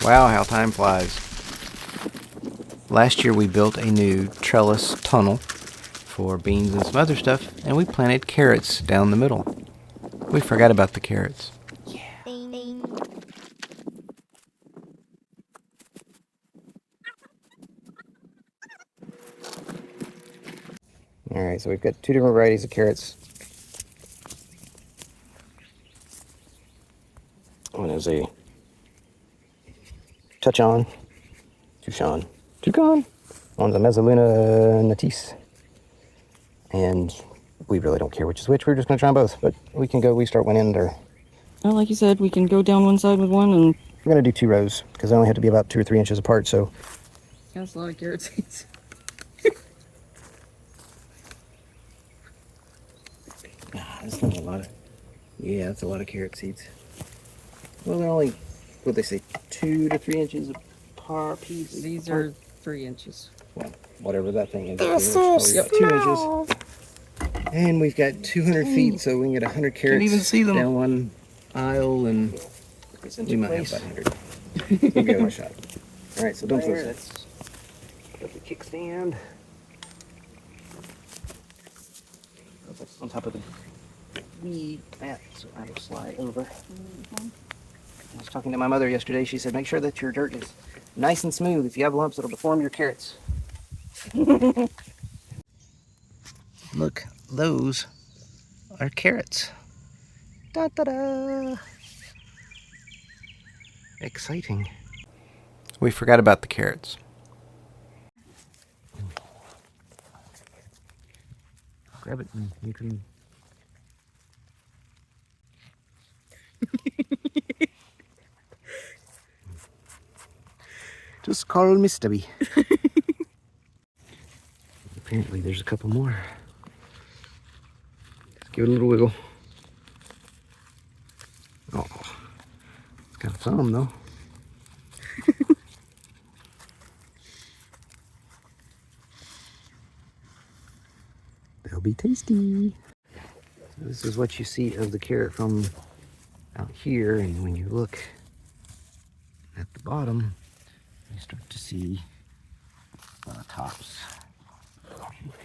Wow, how time flies. Last year we built a new trellis tunnel for beans and some other stuff, and we planted carrots down the middle. We forgot about the carrots. Yeah. Ding. Alright, so we've got two different varieties of carrots. One is a Chapin, Toucan. One's a Mezzaluna Natisse. And we really don't care which is which. We're just going to try them both. But we start one end or... Well, like you said, we can go down one side with one and... We're going to do 2 rows because they only have to be about 2 or 3 inches apart, so... That's a lot of carrot seeds. That's not a lot of... Yeah, that's a lot of carrot seeds. Well, they're only, what they say, 2 to 3 inches apart piece. These are 3 inches. Well, whatever that thing is. They're so got 2 inches. And we've got 200 feet, so we can get 100 carrots even see them. down one aisle, and we might have about 100. So we'll give it a shot. All right, so don't close it. Got the kickstand. That's on top of the weed mat, so I will slide over. I was talking to my mother yesterday. She said, make sure that your dirt is nice and smooth. If you have lumps, it'll deform your carrots. Look, those are carrots. Da da da! Exciting. We forgot about the carrots. Grab it and you can... Just call me Stubby. Apparently there's a couple more. Let's give it a little wiggle. Oh, it's got some though. They'll be tasty. So this is what you see of the carrot from out here, and when you look at the bottom, you start to see tops.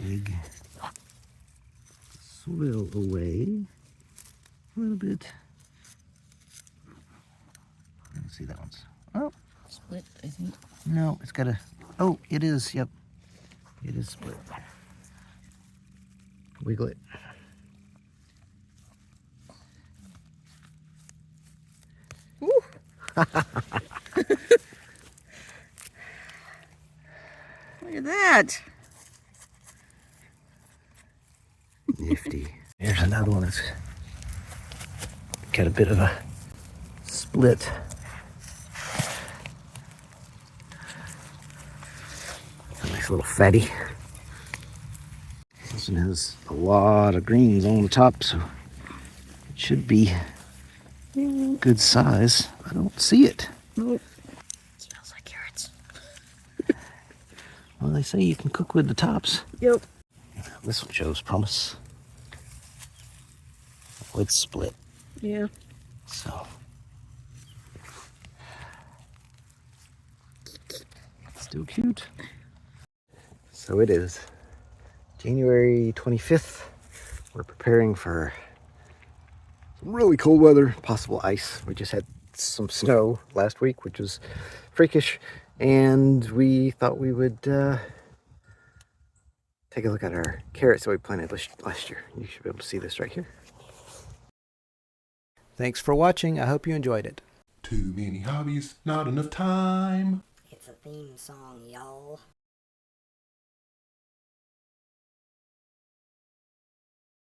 Big swell away a little bit. Let's see that one's. Oh, Split, I think. no, it's got a. Oh, it is. Yep, it is split. Wiggle it. Woo! Look at that. Nifty. There's another one that's got a bit of a split. A nice little fatty. This one has a lot of greens on the top, so it should be good size. I don't see it. Nope. Smells like carrots. Well, they say you can cook with the tops. Yep. This one shows promise. Oh, it's split. Yeah. So. Still cute. So it is January 25th. We're preparing for some really cold weather, possible ice. We just had some snow last week, which was freakish. And we thought we would take a look at our carrots that we planted last year. You should be able to see this right here. Thanks for watching. I hope you enjoyed it. Too many hobbies, not enough time. It's a theme song, y'all.